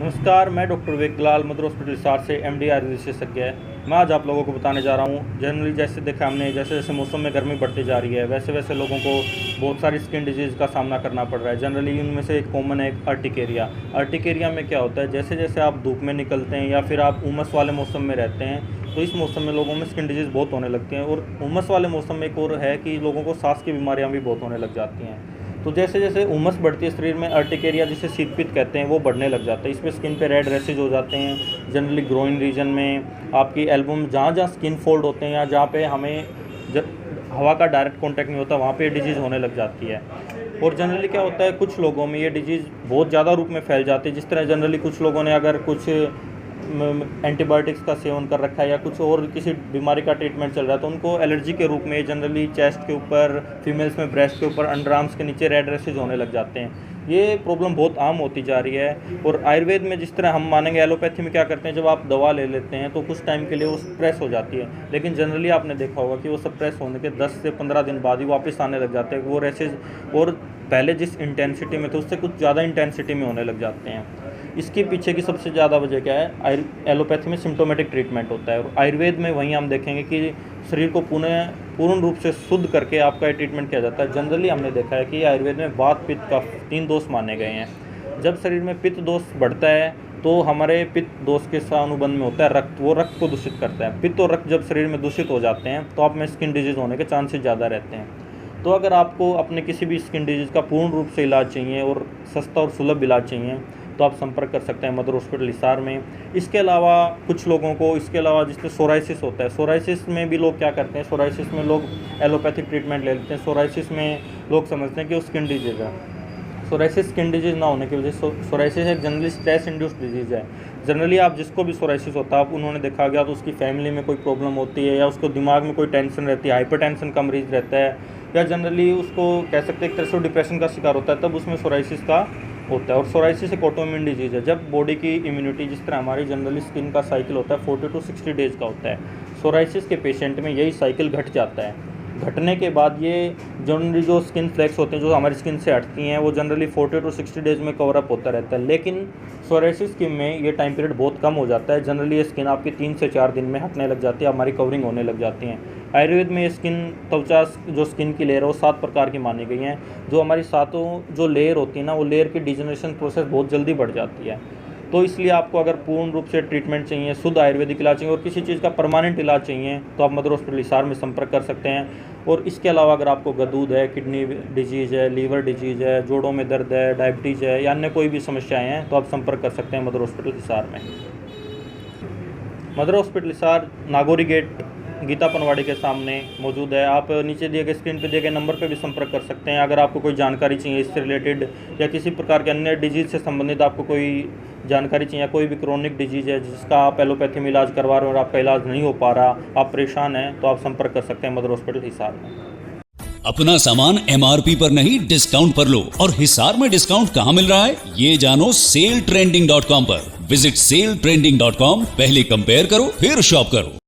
नमस्कार, मैं doctor विवेकलाल mother hospital Hisar से एमडी आयुर्वेद विशेषज्ञ है। मैं आज आप लोगों को बताने जा रहा हूँ जनरली जैसे देखा हमने जैसे जैसे मौसम में गर्मी बढ़ती जा रही है वैसे वैसे लोगों को बहुत सारी स्किन डिजीज़ का सामना करना पड़ रहा है। जनरली उनमें से एक कॉमन है अर्टिकेरिया। अर्टिकेरिया में क्या होता है, जैसे जैसे आप धूप में निकलते हैं या फिर आप उमस वाले मौसम में रहते हैं तो इस मौसम में लोगों में स्किन डिजीज़ बहुत होने लगती हैं। और उमस वाले मौसम में एक और है कि लोगों को सांस की बीमारियाँ भी बहुत होने लग जाती हैं। तो जैसे जैसे उमस बढ़ती है शरीर में अर्टिकेरिया जिसे शीत पित्त कहते हैं वो बढ़ने लग जाता है। इस पर स्किन पे रेड रैशेज हो जाते हैं। जनरली ग्रोइन रीजन में आपकी एल्बो में जहाँ जहाँ स्किन फोल्ड होते हैं या जहाँ पे हमें जब हवा का डायरेक्ट कांटेक्ट नहीं होता वहाँ पे डिजीज़ होने लग जाती है। और जनरली क्या होता है, कुछ लोगों में ये डिजीज़ बहुत ज़्यादा रूप में फैल जाती है। जिस तरह जनरली कुछ लोगों ने अगर कुछ एंटीबायोटिक्स का सेवन कर रखा है या कुछ और किसी बीमारी का ट्रीटमेंट चल रहा है तो उनको एलर्जी के रूप में जनरली चेस्ट के ऊपर, फीमेल्स में ब्रेस्ट के ऊपर, अंडर आर्म्स के नीचे रेड रैशेज होने लग जाते हैं। ये प्रॉब्लम बहुत आम होती जा रही है। और आयुर्वेद में जिस तरह हम मानेंगे, एलोपैथी में क्या करते हैं, जब आप दवा ले लेते हैं तो कुछ टाइम के लिए वो सप्रेस हो जाती है, लेकिन जनरली आपने देखा होगा कि वो सप्रेस होने के 10 से 15 दिन बाद ही वापस आने लग जाते हैं वो रैशेज, और पहले जिस इंटेंसिटी में थे उससे कुछ ज़्यादा इंटेंसिटी में होने लग जाते हैं। इसके पीछे की सबसे ज़्यादा वजह क्या है, एलोपैथी में सिम्टोमेटिक ट्रीटमेंट होता है और आयुर्वेद में वहीं हम देखेंगे कि शरीर को पूर्ण रूप से शुद्ध करके आपका ये ट्रीटमेंट किया जाता है। जनरली हमने देखा है कि आयुर्वेद में वात पित्त का 3 दोष माने गए हैं। जब शरीर में पित्त दोष बढ़ता है तो हमारे पित्त दोष के अनुबंध में होता है रक्त, वो रक्त को दूषित करता है। पित्त और रक्त जब शरीर में दूषित हो जाते हैं तो आप में स्किन डिजीज़ होने के चांसेस ज़्यादा रहते हैं। तो अगर आपको अपने किसी भी स्किन डिजीज़ का पूर्ण रूप से इलाज चाहिए और सस्ता और सुलभ इलाज चाहिए तो आप संपर्क कर सकते हैं मदर हॉस्पिटल हिसार में। इसके अलावा कुछ लोगों को इसके अलावा जिससे सोराइसिस होता है, सोराइसिस में भी लोग क्या करते हैं, सोराइसिस में लोग एलोपैथिक ट्रीटमेंट ले लेते हैं। सोराइसिस में लोग समझते हैं कि वो स्किन डिजीज़ है। सोराइसिस स्किन डिजीज़ ना होने की वजह से सोराइसिस एक जनरली स्ट्रेस इंड्यूस्ड डिजीज़ है। जनरली आप जिसको भी सोराइसिस होता है आप उन्होंने देखा गया तो उसकी फैमिली में कोई प्रॉब्लम होती है या उसको दिमाग में कोई टेंशन रहती है, हाइपरटेंशन का मरीज़ रहता है या जनरली उसको कह सकते हैं एक तरह से डिप्रेशन का शिकार होता है, तब उसमें सोराइसिस का होता है। और सोराइसिस एक ऑटोइम्यून डिजीज़ है। जब बॉडी की इम्यूनिटी, जिस तरह हमारी जनरली स्किन का साइकिल होता है 40 to 60 डेज़ का होता है, सोराइसिस के पेशेंट में यही साइकिल घट जाता है। घटने के बाद ये जनरली जो स्किन फ्लैक्स होते हैं जो हमारी स्किन से हटती हैं वो जनरली 40 to 60 डेज़ में कवर अप होता रहता है। लेकिन सोराइसिस स्किन में ये टाइम पीरियड बहुत कम हो जाता है। जनरली ये स्किन आपकी 3 से 4 दिन में हटने लग जाती है, हमारी कवरिंग होने लग जाती हैं। आयुर्वेद में ये स्किन त्वचा जो स्किन की लेयर है वो 7 प्रकार की मानी गई हैं। जो हमारी 7 जो लेयर होती है ना, वो लेयर की डिजनरेशन प्रोसेस बहुत जल्दी बढ़ जाती है। तो इसलिए आपको अगर पूर्ण रूप से ट्रीटमेंट चाहिए, शुद्ध आयुर्वेदिक इलाज चाहिए और किसी चीज़ का परमानेंट इलाज चाहिए तो आप मदर हॉस्पिटल हिसार में संपर्क कर सकते हैं। और इसके अलावा अगर आपको गदूद है, किडनी डिजीज़ है, लीवर डिजीज़ है, जोड़ों में दर्द है, डायबिटीज़ है या अन्य कोई भी समस्याएं हैं तो आप संपर्क कर सकते हैं मदर हॉस्पिटल हिसार में। Mother hospital Hisar Nagauri gate Geeta Panwadi के सामने मौजूद है। आप नीचे दिए गए स्क्रीन पे दिए गए नंबर पे भी संपर्क कर सकते हैं। अगर आपको कोई जानकारी चाहिए इससे रिलेटेड या किसी प्रकार के अन्य डिजीज़ से संबंधित आपको कोई जानकारी चाहिए, कोई भी क्रोनिक डिजीज़ है जिसका आप एलोपैथी में इलाज करवा रहे हो और आपका इलाज नहीं हो पा रहा, आप परेशान हैं, तो आप संपर्क कर सकते हैं मदर हॉस्पिटल हिसार में। अपना सामान एमआरपी पर नहीं डिस्काउंट पर लो। और हिसार में डिस्काउंट कहाँ मिल रहा है ये जानो सेलट्रेंडिंग.com पर। विजिट सेलट्रेंडिंग.com, पहले कंपेयर करो फिर शॉप करो।